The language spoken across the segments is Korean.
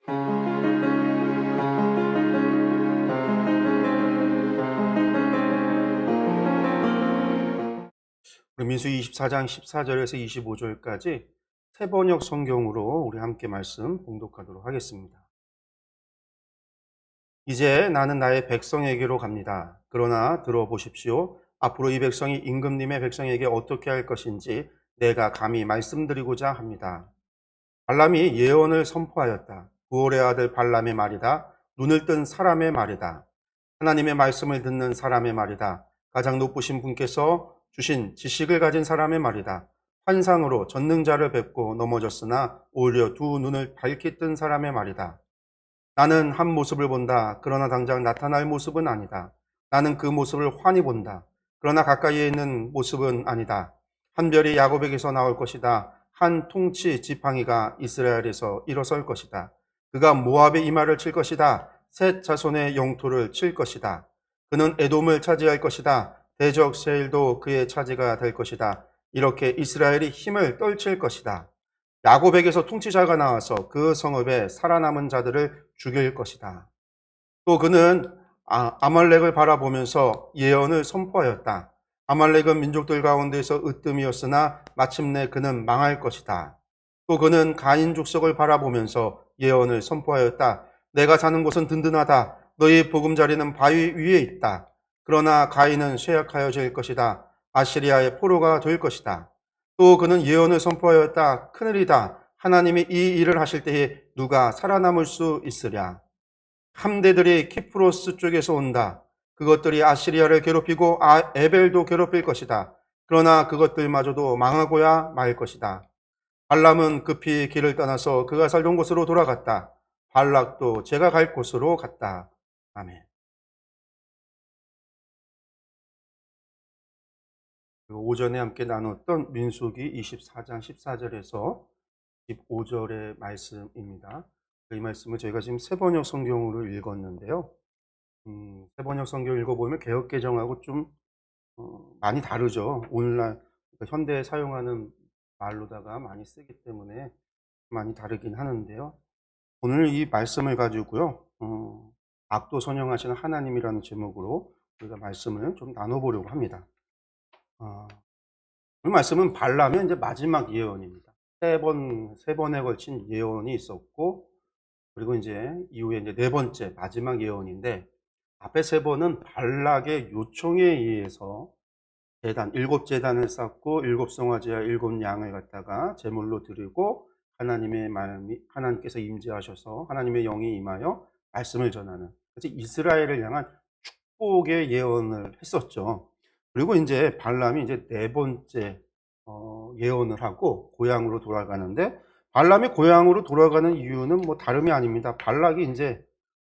우리 민수기 24장 14절에서 25절까지 세 번역 성경으로 우리 함께 말씀 봉독하도록 하겠습니다. 이제 나는 나의 백성에게로 갑니다. 그러나 들어보십시오. 앞으로 이 백성이 임금님의 백성에게 어떻게 할 것인지 내가 감히 말씀드리고자 합니다. 발람이 예언을 선포하였다. 부올의 아들 발람의 말이다. 눈을 뜬 사람의 말이다. 하나님의 말씀을 듣는 사람의 말이다. 가장 높으신 분께서 주신 지식을 가진 사람의 말이다. 환상으로 전능자를 뵙고 넘어졌으나 오히려 두 눈을 밝히 뜬 사람의 말이다. 나는 한 모습을 본다. 그러나 당장 나타날 모습은 아니다. 나는 그 모습을 환히 본다. 그러나 가까이에 있는 모습은 아니다. 한 별이 야곱에게서 나올 것이다. 한 통치 지팡이가 이스라엘에서 일어설 것이다. 그가 모압의 이마를 칠 것이다. 셋 자손의 영토를 칠 것이다. 그는 에돔을 차지할 것이다. 대적 세일도 그의 차지가 될 것이다. 이렇게 이스라엘이 힘을 떨칠 것이다. 야곱에게서 통치자가 나와서 그 성읍에 살아남은 자들을 죽일 것이다. 또 그는 아말렉을 바라보면서 예언을 선포하였다. 아말렉은 민족들 가운데서 으뜸이었으나 마침내 그는 망할 것이다. 또 그는 가인 족속을 바라보면서 예언을 선포하였다. 내가 사는 곳은 든든하다. 너희 보금자리는 바위 위에 있다. 그러나 가인은 쇠약하여질 것이다. 아시리아의 포로가 될 것이다. 또 그는 예언을 선포하였다. 큰일이다. 하나님이 이 일을 하실 때에 누가 살아남을 수 있으랴. 함대들이 키프로스 쪽에서 온다. 그것들이 아시리아를 괴롭히고 에벨도 괴롭힐 것이다. 그러나 그것들마저도 망하고야 말 것이다. 발람은 급히 길을 떠나서 그가 살던 곳으로 돌아갔다. 발락도 제가 갈 곳으로 갔다. 아멘. 오전에 함께 나눴던 민수기 24장 14절에서 15절의 말씀입니다. 이 말씀을 저희가 지금 세번역 성경으로 읽었는데요. 세번역 성경 읽어보면 개역개정하고 좀 많이 다르죠. 오늘날 현대에 사용하는 말로다가 많이 쓰기 때문에 많이 다르긴 하는데요. 오늘 이 말씀을 가지고요. 악도 선영하시는 하나님이라는 제목으로 우리가 말씀을 좀 나눠보려고 합니다. 이 말씀은 발람의 이제 마지막 예언입니다. 세 번에 걸친 예언이 있었고, 그리고 이제 이후에 이제 네 번째 마지막 예언인데, 앞에 세 번은 발락의 요청에 의해서 일곱 제단을 쌓고 일곱 송아지와 일곱 양을 갖다가 제물로 드리고 하나님께서 임재하셔서 하나님의 영이 임하여 말씀을 전하는, 그래서 이스라엘을 향한 축복의 예언을 했었죠. 그리고 이제 발람이 이제 네 번째 예언을 하고 고향으로 돌아가는데, 발람이 고향으로 돌아가는 이유는 뭐 다름이 아닙니다. 발락이 이제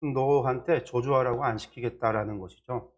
너한테 저주하라고 안 시키겠다라는 것이죠.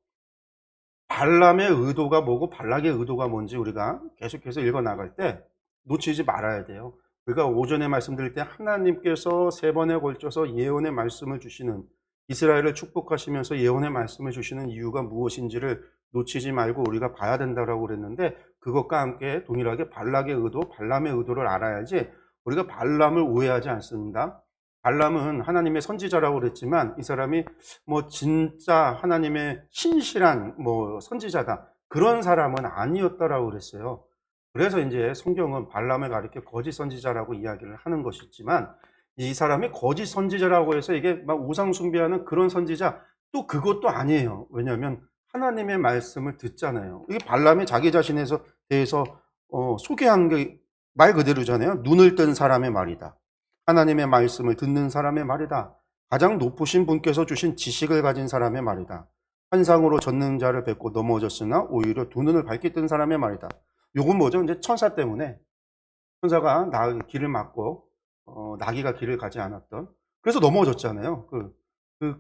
발람의 의도가 뭐고 발락의 의도가 뭔지 우리가 계속해서 읽어 나갈 때 놓치지 말아야 돼요. 우리가 오전에 말씀드릴 때 하나님께서 세 번에 걸쳐서 예언의 말씀을 주시는, 이스라엘을 축복하시면서 예언의 말씀을 주시는 이유가 무엇인지를 놓치지 말고 우리가 봐야 된다고 그랬는데, 그것과 함께 동일하게 발락의 의도, 발람의 의도를 알아야지 우리가 발람을 오해하지 않습니다. 발람은 하나님의 선지자라고 그랬지만 이 사람이 뭐 진짜 하나님의 신실한 뭐 선지자다, 그런 사람은 아니었다라고 그랬어요. 그래서 이제 성경은 발람을 가리켜 거짓 선지자라고 이야기를 하는 것이지만, 이 사람이 거짓 선지자라고 해서 이게 막 우상 숭배하는 그런 선지자, 또 그것도 아니에요. 왜냐하면 하나님의 말씀을 듣잖아요. 이게 발람이 자기 자신에 대해서 소개한 게 말 그대로잖아요. 눈을 뜬 사람의 말이다. 하나님의 말씀을 듣는 사람의 말이다. 가장 높으신 분께서 주신 지식을 가진 사람의 말이다. 환상으로 전능자를 뵙고 넘어졌으나 오히려 두 눈을 밝게 뜬 사람의 말이다. 요건 뭐죠? 이제 천사 때문에, 천사가 길을 막고 나귀가 길을 가지 않았던, 그래서 넘어졌잖아요.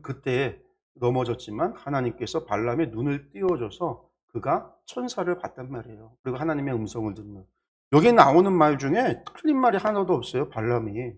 그때 넘어졌지만 하나님께서 발람의 눈을 띄워줘서 그가 천사를 봤단 말이에요. 그리고 하나님의 음성을 듣는. 여기 나오는 말 중에 틀린 말이 하나도 없어요. 발람이.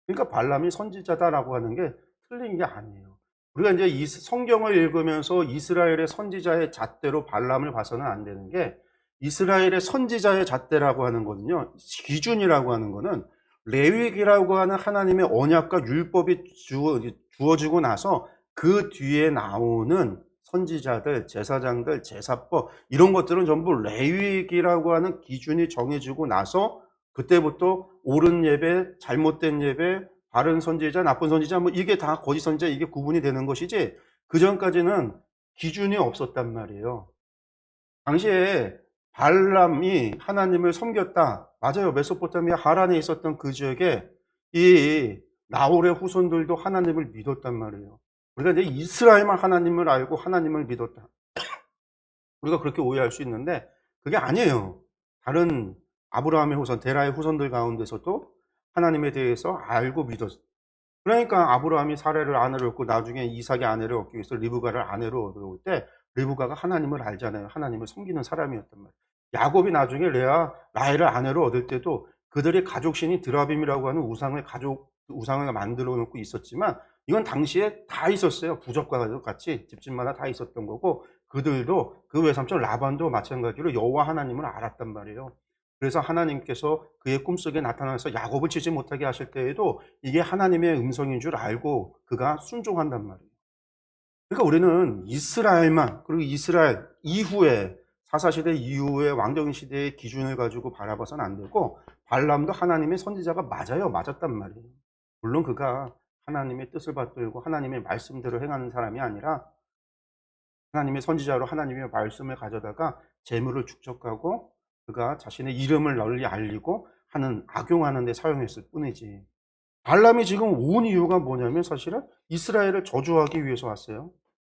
그러니까 발람이 선지자다라고 하는 게 틀린 게 아니에요. 우리가 이제 이 성경을 읽으면서 이스라엘의 선지자의 잣대로 발람을 봐서는 안 되는 게, 이스라엘의 선지자의 잣대라고 하는 거는요, 기준이라고 하는 거는 레위기라고 하는 하나님의 언약과 율법이 주어지고 나서 그 뒤에 나오는 선지자들, 제사장들, 제사법 이런 것들은 전부 레위기라고 하는 기준이 정해지고 나서 그때부터 옳은 예배, 잘못된 예배, 바른 선지자, 나쁜 선지자 뭐 이게 다 거짓 선지자 이게 구분이 되는 것이지 그전까지는 기준이 없었단 말이에요. 당시에 발람이 하나님을 섬겼다. 맞아요. 메소포타미아 하란에 있었던 그 지역에 이 나홀의 후손들도 하나님을 믿었단 말이에요. 우리가 이제 이스라엘만 하나님을 알고 하나님을 믿었다. 우리가 그렇게 오해할 수 있는데 그게 아니에요. 다른 아브라함의 후손, 데라의 후손들 가운데서도 하나님에 대해서 알고 믿었어요. 그러니까 아브라함이 사레를 아내로 얻고 나중에 이삭의 아내를 얻기 위해서 리브가를 아내로 얻어올 때 리브가가 하나님을 알잖아요. 하나님을 섬기는 사람이었단 말이에요. 야곱이 나중에 라헬을 아내로 얻을 때도 그들의 가족신이 드라빔이라고 하는 우상을 만들어 놓고 있었지만 이건 당시에 다 있었어요. 부적과 같이 집집마다 다 있었던 거고 그들도 그 외삼촌 라반도 마찬가지로 여호와 하나님을 알았단 말이에요. 그래서 하나님께서 그의 꿈속에 나타나서 야곱을 치지 못하게 하실 때에도 이게 하나님의 음성인 줄 알고 그가 순종한단 말이에요. 그러니까 우리는 이스라엘만 그리고 이스라엘 이후에 사사시대 이후의 왕정시대의 기준을 가지고 바라봐서는 안 되고 발람도 하나님의 선지자가 맞아요. 맞았단 말이에요. 물론 그가 하나님의 뜻을 받들고 하나님의 말씀대로 행하는 사람이 아니라 하나님의 선지자로 하나님의 말씀을 가져다가 재물을 축적하고 그가 자신의 이름을 널리 알리고 하는 악용하는 데 사용했을 뿐이지. 발람이 지금 온 이유가 뭐냐면 사실은 이스라엘을 저주하기 위해서 왔어요.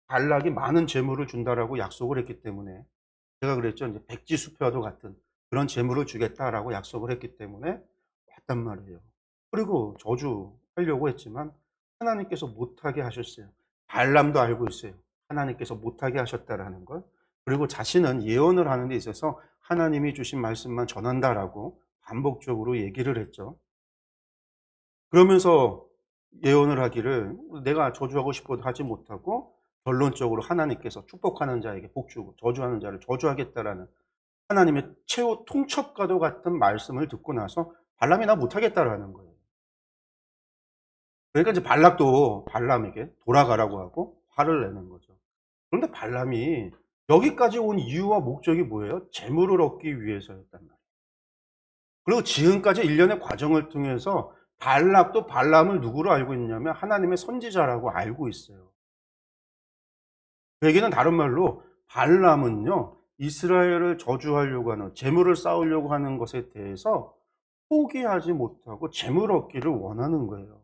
발락이 많은 재물을 준다라고 약속을 했기 때문에 제가 그랬죠. 이제 백지수표와도 같은 그런 재물을 주겠다라고 약속을 했기 때문에 왔단 말이에요. 그리고 저주하려고 했지만 하나님께서 못하게 하셨어요. 발람도 알고 있어요. 하나님께서 못하게 하셨다라는 걸. 그리고 자신은 예언을 하는 데 있어서 하나님이 주신 말씀만 전한다라고 반복적으로 얘기를 했죠. 그러면서 예언을 하기를 내가 저주하고 싶어도 하지 못하고 결론적으로 하나님께서 축복하는 자에게 복 주고 저주하는 자를 저주하겠다라는 하나님의 최후 통첩과도 같은 말씀을 듣고 나서 발람이 나 못하겠다라는 거예요. 그러니까 이제 발락도 발람에게 돌아가라고 하고 화를 내는 거죠. 그런데 발람이 여기까지 온 이유와 목적이 뭐예요? 재물을 얻기 위해서였단 말이에요. 그리고 지금까지 일련의 과정을 통해서 발락도 발람을 누구로 알고 있냐면 하나님의 선지자라고 알고 있어요. 그 얘기는 다른 말로 발람은요 이스라엘을 저주하려고 하는 재물을 쌓으려고 하는 것에 대해서 포기하지 못하고 재물 얻기를 원하는 거예요.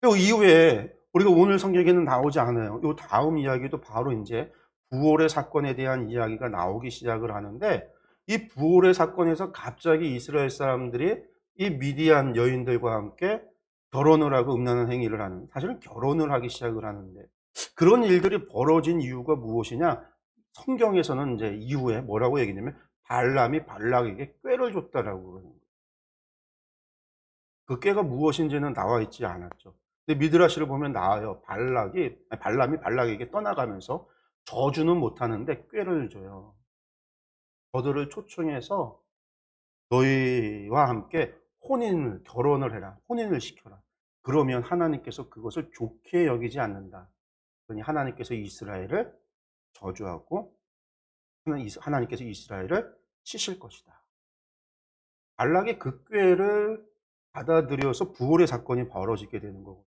그 이후에 우리가 오늘 성경에는 나오지 않아요. 이 다음 이야기도 바로 이제 부올의 사건에 대한 이야기가 나오기 시작을 하는데 이 부올의 사건에서 갑자기 이스라엘 사람들이 이 미디안 여인들과 함께 결혼을 하고 음란한 행위를 하는 사실은 결혼을 하기 시작을 하는데 그런 일들이 벌어진 이유가 무엇이냐? 성경에서는 이제 이후에 뭐라고 얘기냐면 발람이 발락에게 꾀를 줬다라고 그러는 거예요. 그 꾀가 무엇인지는 나와 있지 않았죠. 근데 미드라시를 보면 나와요. 발람이 발락에게 떠나가면서 저주는 못하는데 꾀를 줘요. 저들을 초청해서 너희와 함께 결혼을 해라. 혼인을 시켜라. 그러면 하나님께서 그것을 좋게 여기지 않는다. 그러니 하나님께서 이스라엘을 저주하고 하나님께서 이스라엘을 치실 것이다. 발락의 그 꾀를 받아들여서 부올의 사건이 벌어지게 되는 거고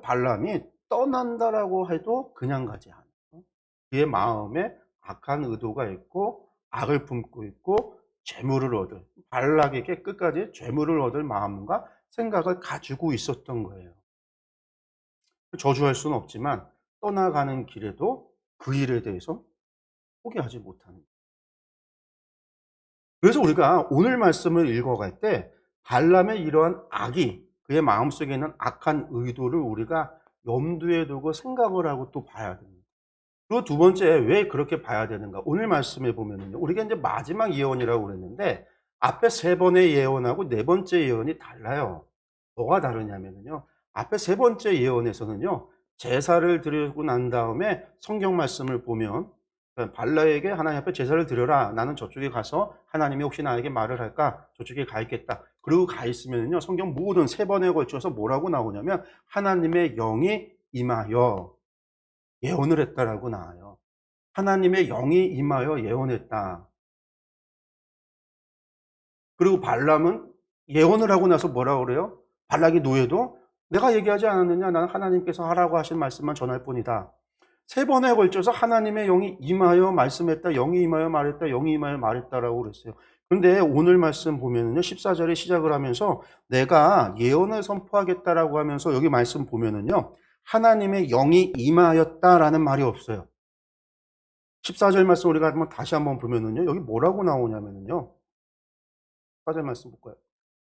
발람이 떠난다라고 해도 그냥 가지 않아요. 그의 마음에 악한 의도가 있고 악을 품고 있고 재물을 얻을 발락에게 끝까지 재물을 얻을 마음과 생각을 가지고 있었던 거예요. 저주할 수는 없지만 떠나가는 길에도 그 일에 대해서 포기하지 못하는 거예요. 그래서 우리가 오늘 말씀을 읽어갈 때 발람의 이러한 악이 그의 마음속에 있는 악한 의도를 우리가 염두에 두고 생각을 하고 또 봐야 됩니다. 그리고 두 번째 왜 그렇게 봐야 되는가? 오늘 말씀에 보면은요. 우리가 이제 마지막 예언이라고 그랬는데 앞에 세 번의 예언하고 네 번째 예언이 달라요. 뭐가 다르냐면요. 앞에 세 번째 예언에서는요. 제사를 드리고 난 다음에 성경 말씀을 보면 그러니까 발라에게 하나님 앞에 제사를 드려라. 나는 저쪽에 가서 하나님이 혹시 나에게 말을 할까? 저쪽에 가 있겠다. 그리고 가 있으면요. 성경 모든 세 번에 걸쳐서 뭐라고 나오냐면 하나님의 영이 임하여 예언을 했다라고 나와요. 하나님의 영이 임하여 예언했다. 그리고 발람은 예언을 하고 나서 뭐라고 그래요? 발락이 노예도 내가 얘기하지 않았느냐? 나는 하나님께서 하라고 하신 말씀만 전할 뿐이다. 세 번에 걸쳐서 하나님의 영이 임하여 말씀했다. 영이 임하여 말했다. 영이 임하여 말했다라고 그랬어요. 그런데 오늘 말씀 보면은요. 14절에 시작을 하면서 내가 예언을 선포하겠다라고 하면서 여기 말씀 보면은요. 하나님의 영이 임하였다라는 말이 없어요. 14절 말씀 우리가 한번 다시 한번 보면은요. 여기 뭐라고 나오냐면은요. 14절 말씀 볼까요?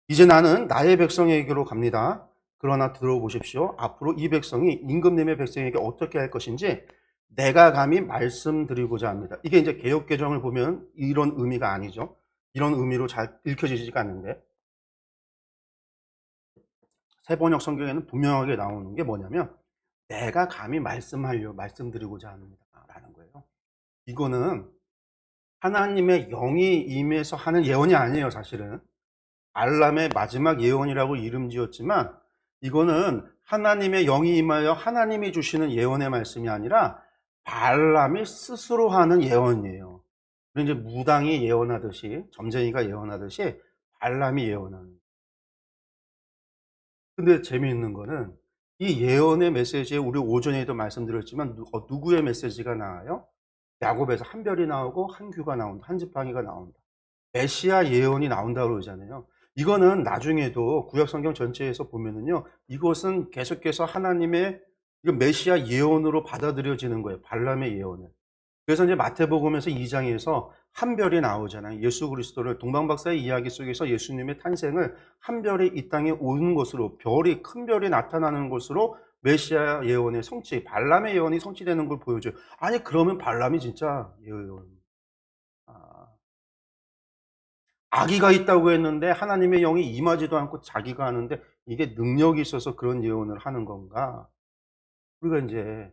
이제 나는 나의 백성에게로 갑니다. 그러나 들어보십시오. 앞으로 이 백성이 임금님의 백성에게 어떻게 할 것인지 내가 감히 말씀드리고자 합니다. 이게 이제 개역개정을 보면 이런 의미가 아니죠. 이런 의미로 잘 읽혀지지가 않는데 세번역 성경에는 분명하게 나오는 게 뭐냐면 내가 감히 말씀드리고자 합니다. 라는 거예요. 이거는 하나님의 영이 임해서 하는 예언이 아니에요, 사실은. 알람의 마지막 예언이라고 이름 지었지만 이거는 하나님의 영이 임하여 하나님이 주시는 예언의 말씀이 아니라 발람이 스스로 하는 예언이에요. 그리고 이제 무당이 예언하듯이 점쟁이가 예언하듯이 발람이 예언하는. 근데 재미있는 거는 이 예언의 메시지에 우리 오전에도 말씀드렸지만 누구의 메시지가 나와요? 야곱에서 한 별이 나오고 한 규가 나온다. 한 지팡이가 나온다. 메시아 예언이 나온다고 그러잖아요. 이거는 나중에도 구약 성경 전체에서 보면은요. 이것은 계속해서 하나님의 이거 메시아 예언으로 받아들여지는 거예요. 발람의 예언을. 그래서 이제 마태복음에서 2장에서 한 별이 나오잖아요. 예수 그리스도를 동방박사의 이야기 속에서 예수님의 탄생을 한 별이 이 땅에 오는 것으로 별이 큰 별이 나타나는 것으로 메시아 예언의 성취, 발람의 예언이 성취되는 걸 보여줘요. 아니 그러면 발람이 진짜 예언. 아, 아기가 있다고 했는데 하나님의 영이 임하지도 않고 자기가 하는데 이게 능력이 있어서 그런 예언을 하는 건가? 우리가 이제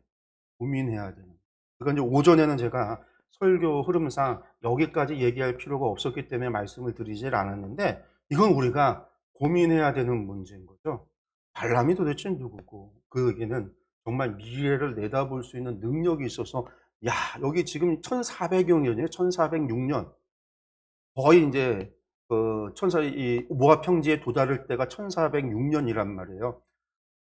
고민해야 되는. 그러니까 이제 오전에는 제가 설교 흐름상 여기까지 얘기할 필요가 없었기 때문에 말씀을 드리질 않았는데 이건 우리가 고민해야 되는 문제인 거죠. 발람이 도대체 누구고 그에게는 정말 미래를 내다볼 수 있는 능력이 있어서 야 여기 지금 1400여 년이에요. 1406년 거의 이제 그 천사 이 모압 평지에 도달할 때가 1406년이란 말이에요.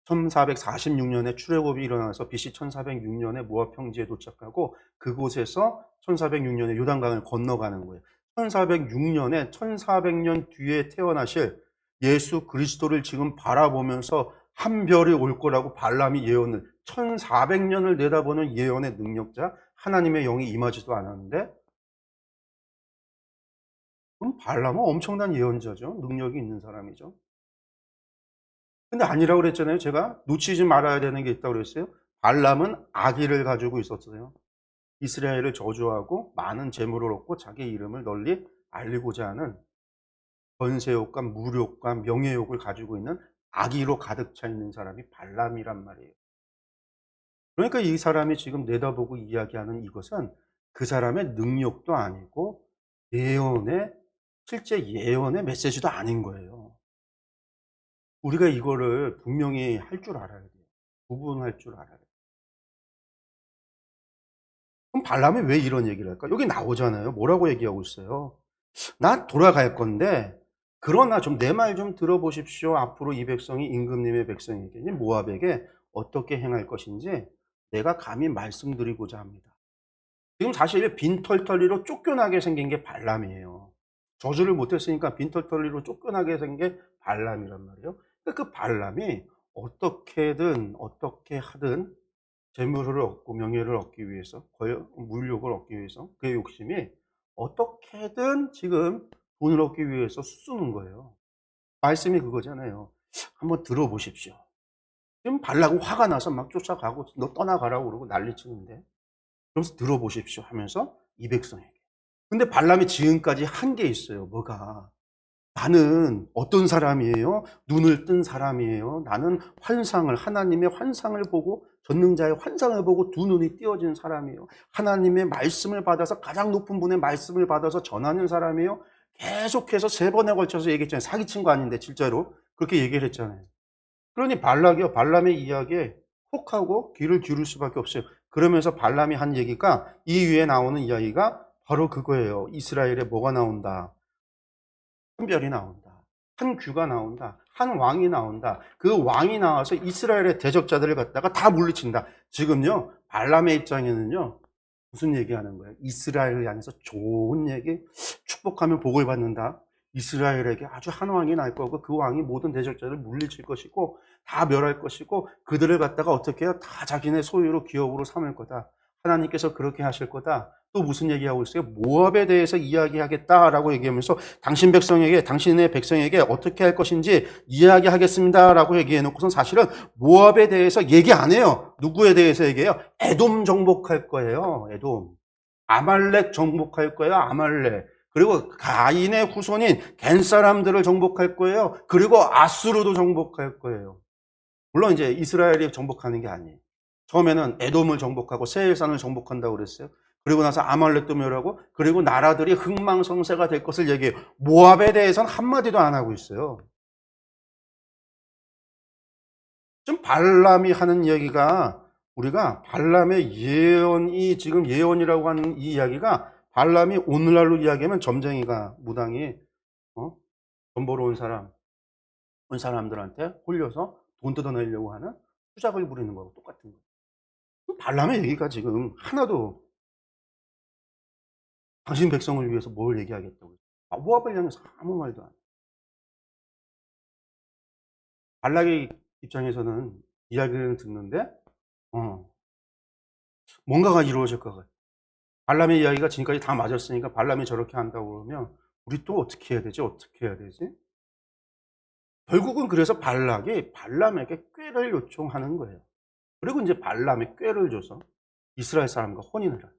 1446년에 출애굽이 일어나서 BC 1406년에 모압 평지에 도착하고 그곳에서 1406년에 요단강을 건너가는 거예요. 1406년에 1400년 뒤에 태어나실 예수 그리스도를 지금 바라보면서 한 별이 올 거라고 발람이 예언을 1400년을 내다보는 예언의 능력자 하나님의 영이 임하지도 않았는데 그럼 발람은 엄청난 예언자죠. 능력이 있는 사람이죠. 근데 아니라고 그랬잖아요. 제가 놓치지 말아야 되는 게 있다고 그랬어요. 발람은 아기를 가지고 있었어요. 이스라엘을 저주하고 많은 재물을 얻고 자기 이름을 널리 알리고자 하는 권세욕과 무력과 명예욕을 가지고 있는 악의로 가득 차 있는 사람이 발람이란 말이에요. 그러니까 이 사람이 지금 내다보고 이야기하는 이것은 그 사람의 능력도 아니고 예언의 실제 예언의 메시지도 아닌 거예요. 우리가 이거를 분명히 할 줄 알아야 돼요. 구분할 줄 알아야 돼요. 그럼 발람이 왜 이런 얘기를 할까? 여기 나오잖아요. 뭐라고 얘기하고 있어요? 나 돌아갈 건데 그러나 좀 내 말 좀 들어보십시오. 앞으로 이 백성이 임금님의 백성에게 모압에게 어떻게 행할 것인지 내가 감히 말씀드리고자 합니다. 지금 사실 빈털터리로 쫓겨나게 생긴 게 발람이에요. 저주를 못했으니까 빈털터리로 쫓겨나게 생긴 게 발람이란 말이에요. 그 발람이 어떻게든 어떻게 하든 재물을 얻고 명예를 얻기 위해서 물욕을 얻기 위해서 그의 욕심이 어떻게든 지금 돈을 얻기 위해서 쓰는 거예요. 말씀이 그거잖아요. 한번 들어보십시오. 지금 발라고 화가 나서 막 쫓아가고 너 떠나가라고 그러고 난리치는데 그러면서 들어보십시오 하면서 이 백성에게. 근데 발람이 지금까지 한 게 있어요. 뭐가? 나는 어떤 사람이에요? 눈을 뜬 사람이에요. 나는 환상을, 하나님의 환상을 보고, 전능자의 환상을 보고 두 눈이 띄어진 사람이에요. 하나님의 말씀을 받아서, 가장 높은 분의 말씀을 받아서 전하는 사람이에요. 계속해서 3번에 걸쳐서 얘기했잖아요. 사기친 거 아닌데 실제로 그렇게 얘기를 했잖아요. 그러니 발락이요, 발람의 이야기에 혹하고 귀를 기울일 수밖에 없어요. 그러면서 발람이 한 얘기가, 이 위에 나오는 이야기가 바로 그거예요. 이스라엘에 뭐가 나온다? 한 별이 나온다. 한 규가 나온다. 한 왕이 나온다. 그 왕이 나와서 이스라엘의 대적자들을 갖다가 다 물리친다. 지금요, 발람의 입장에는요, 무슨 얘기하는 거예요? 이스라엘을 향해서 좋은 얘기, 축복하면 복을 받는다. 이스라엘에게 아주 한 왕이 날 거고, 그 왕이 모든 대적자를 물리칠 것이고, 다 멸할 것이고, 그들을 갖다가 어떻게 해요? 다 자기네 소유로 기업으로 삼을 거다. 하나님께서 그렇게 하실 거다. 또 무슨 얘기하고 있어요? 모압에 대해서 이야기하겠다라고 얘기하면서, 당신 백성에게, 당신의 백성에게 어떻게 할 것인지 이야기하겠습니다라고 얘기해 놓고선 사실은 모압에 대해서 얘기 안 해요. 누구에 대해서 얘기해요? 에돔 정복할 거예요. 에돔. 아말렉 정복할 거예요. 아말렉. 그리고 가인의 후손인 겐 사람들을 정복할 거예요. 그리고 아수르도 정복할 거예요. 물론 이제 이스라엘이 정복하는 게 아니에요. 처음에는 에돔을 정복하고 세일산을 정복한다고 그랬어요. 그리고 나서 아말렉도 멸하고, 그리고 나라들이 흥망성쇠가 될 것을 얘기해요. 모압에 대해서는 한마디도 안 하고 있어요. 지금 발람이 하는 이야기가, 우리가 발람의 예언이, 지금 예언이라고 하는 이 이야기가, 발람이 오늘날로 이야기하면 점쟁이가 무당이 돈 벌어 온 사람들한테 홀려서 돈 뜯어내려고 하는 수작을 부리는 거하고 똑같은 거예요. 발람의 얘기가 지금 하나도, 당신 백성을 위해서 뭘 얘기하겠다고. 모압을 향해서 아무 말도 안 해요. 발락의 입장에서는 이야기를 듣는데 뭔가가 이루어질 것 같아요. 발람의 이야기가 지금까지 다 맞았으니까 발람이 저렇게 한다고 그러면 우리 또 어떻게 해야 되지? 어떻게 해야 되지? 결국은 그래서 발락이 발람에게 꾀를 요청하는 거예요. 그리고 이제 발람이 꾀를 줘서 이스라엘 사람과 혼인을 해요.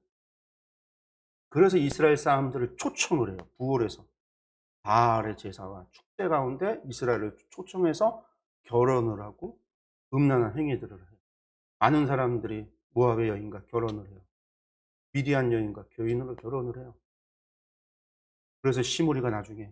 그래서 이스라엘 사람들을 초청을 해요. 부월에서 바알의 제사와 축제 가운데 이스라엘을 초청해서 결혼을 하고 음란한 행위들을 해요. 많은 사람들이 모압의 여인과 결혼을 해요. 미디안 여인과 교인으로 결혼을 해요. 그래서 시므리가 나중에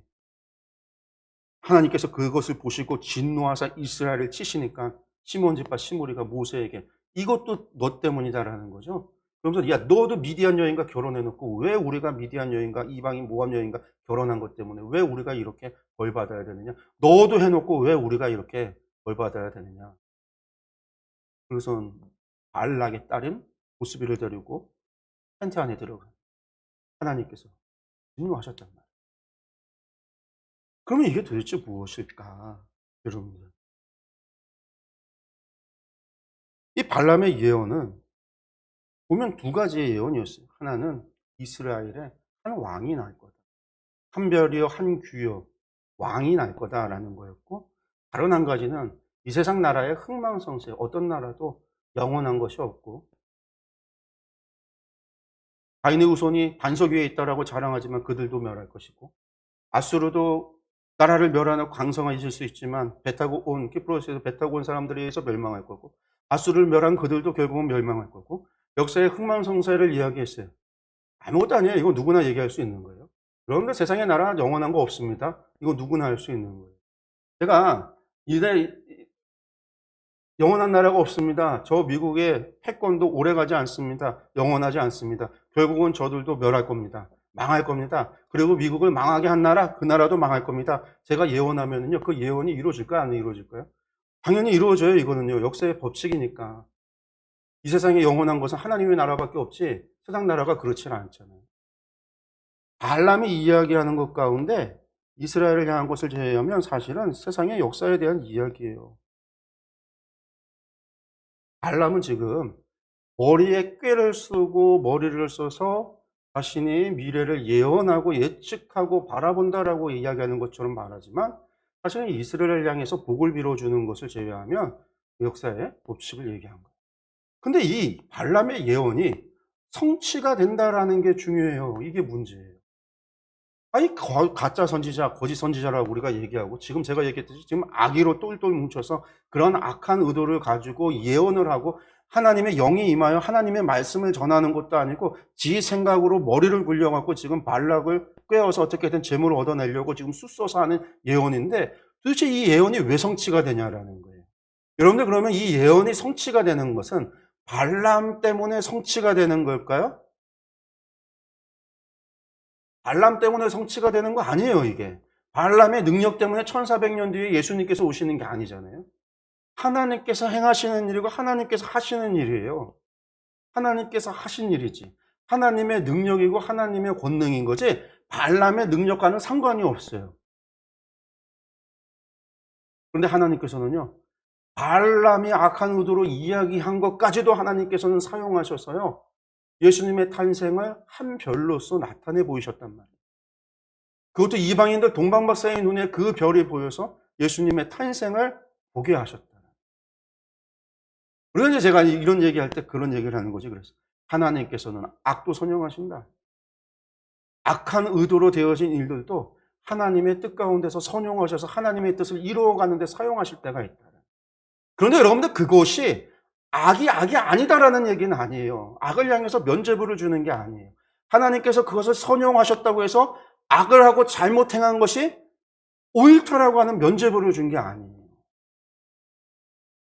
하나님께서 그것을 보시고 진노하사 이스라엘을 치시니까 시몬 집파 시므리가 모세에게 이것도 너 때문이다라는 거죠. 그러면서 야 너도 미디안 여인과 결혼해놓고 왜 우리가 미디안 여인과 이방인 모압 여인과 결혼한 것 때문에 왜 우리가 이렇게 벌 받아야 되느냐? 너도 해놓고 왜 우리가 이렇게 벌 받아야 되느냐? 그래서 발락의 딸인 보스비를 데리고 텐트 안에 들어가 하나님께서 진노하셨단 말이에요. 그러면 이게 도대체 무엇일까? 여러분들. 이 발람의 예언은 보면 두 가지의 예언이었어요. 하나는 이스라엘에 한 왕이 날 거다. 한 별이요, 한 귀요, 왕이 날 거다라는 거였고, 다른 한 가지는 이 세상 나라의 흥망성쇠, 어떤 나라도 영원한 것이 없고, 가인의 후손이 반석 위에 있다라고 자랑하지만 그들도 멸할 것이고, 아수르도 나라를 멸하는 광성화 있을 수 있지만 배 타고 온 키프로스에서 배 타고 온 사람들에 의해서 멸망할 거고, 아수르를 멸한 그들도 결국은 멸망할 거고, 역사의 흥망성쇠를 이야기했어요. 아무것도 아니에요. 이거 누구나 얘기할 수 있는 거예요. 그런데 세상에 나라 영원한 거 없습니다. 이거 누구나 할 수 있는 거예요. 제가 이래 영원한 나라가 없습니다. 저 미국의 패권도 오래가지 않습니다. 영원하지 않습니다. 결국은 저들도 멸할 겁니다. 망할 겁니다. 그리고 미국을 망하게 한 나라, 그 나라도 망할 겁니다. 제가 예언하면은요, 그 예언이 이루어질까요? 안 이루어질까요? 당연히 이루어져요. 이거는요. 역사의 법칙이니까. 이 세상에 영원한 것은 하나님의 나라밖에 없지 세상 나라가 그렇지 않잖아요. 발람이 이야기하는 것 가운데 이스라엘을 향한 것을 제외하면 사실은 세상의 역사에 대한 이야기예요. 발람은 지금 머리에 꾀를 쓰고 머리를 써서 자신이 미래를 예언하고 예측하고 바라본다라고 이야기하는 것처럼 말하지만 사실은 이스라엘을 향해서 복을 빌어주는 것을 제외하면 역사의 법칙을 얘기한 거예요. 근데 이 발람의 예언이 성취가 된다라는 게 중요해요. 이게 문제예요. 아니 가짜 선지자, 거짓 선지자라고 우리가 얘기하고 지금 제가 얘기했듯이 지금 악의로 똘똘 뭉쳐서 그런 악한 의도를 가지고 예언을 하고 하나님의 영이 임하여 하나님의 말씀을 전하는 것도 아니고 지 생각으로 머리를 굴려 갖고 지금 발락을 꿰어서 어떻게든 재물을 얻어내려고 지금 숫소서 하는 예언인데 도대체 이 예언이 왜 성취가 되냐라는 거예요. 여러분들 그러면 이 예언이 성취가 되는 것은 발람 때문에 성취가 되는 걸까요? 발람 때문에 성취가 되는 거 아니에요, 이게. 발람의 능력 때문에 1400년 뒤에 예수님께서 오시는 게 아니잖아요. 하나님께서 행하시는 일이고 하나님께서 하시는 일이에요. 하나님께서 하신 일이지. 하나님의 능력이고 하나님의 권능인 거지 발람의 능력과는 상관이 없어요. 그런데 하나님께서는요. 발람이 악한 의도로 이야기한 것까지도 하나님께서는 사용하셔서요. 예수님의 탄생을 한 별로서 나타내 보이셨단 말이에요. 그것도 이방인들 동방박사의 눈에 그 별이 보여서 예수님의 탄생을 보게 하셨다. 그래서 제가 이런 얘기할 때 그런 얘기를 하는 거지. 그래서 하나님께서는 악도 선용하신다. 악한 의도로 되어진 일들도 하나님의 뜻 가운데서 선용하셔서 하나님의 뜻을 이루어가는 데 사용하실 때가 있다. 그런데 여러분들 그것이 악이 아니다라는 얘기는 아니에요. 악을 향해서 면죄부를 주는 게 아니에요. 하나님께서 그것을 선용하셨다고 해서 악을 하고 잘못 행한 것이 옳다라고 하는 면죄부를 준 게 아니에요.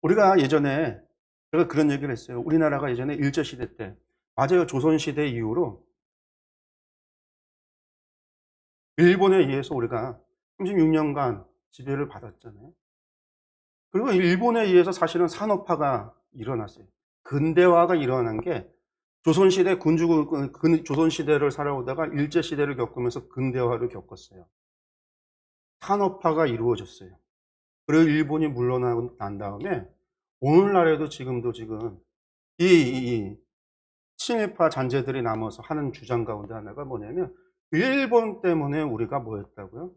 우리가 예전에 제가 그런 얘기를 했어요. 우리나라가 예전에 일제시대 때 맞아요. 조선시대 이후로 일본에 의해서 우리가 36년간 지배를 받았잖아요. 그리고 일본에 의해서 사실은 산업화가 일어났어요. 근대화가 일어난 게 조선시대 조선시대를 살아오다가 일제시대를 겪으면서 근대화를 겪었어요. 산업화가 이루어졌어요. 그리고 일본이 물러난 다음에 오늘날에도 지금 이 친일파 잔재들이 남아서 하는 주장 가운데 하나가 뭐냐면 일본 때문에 우리가 뭐였다고요?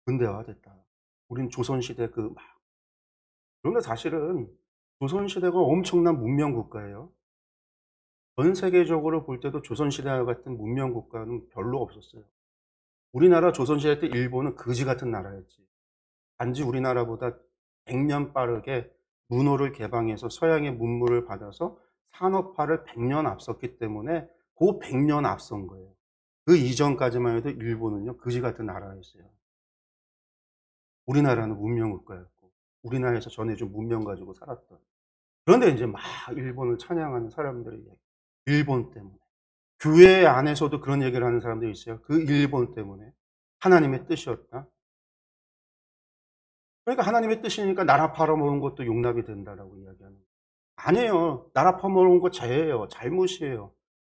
근대화됐다. 우린 조선시대 그런데 사실은 조선시대가 엄청난 문명 국가예요. 전 세계적으로 볼 때도 조선시대와 같은 문명 국가는 별로 없었어요. 우리나라 조선시대 때 일본은 거지 같은 나라였지. 단지 우리나라보다 100년 빠르게 문호를 개방해서 서양의 문물을 받아서 산업화를 100년 앞섰기 때문에 그 100년 앞선 거예요. 그 이전까지만 해도 일본은요, 거지 같은 나라였어요. 우리나라는 문명 국가였고, 우리나라에서 전해준 문명 가지고 살았던. 그런데 이제 막 일본을 찬양하는 사람들이 일본 때문에. 교회 안에서도 그런 얘기를 하는 사람들이 있어요. 그 일본 때문에. 하나님의 뜻이었다. 그러니까 하나님의 뜻이니까 나라 팔아먹은 것도 용납이 된다라고 이야기하는 거예요. 아니에요. 나라 팔아먹은 거 죄예요. 잘못이에요.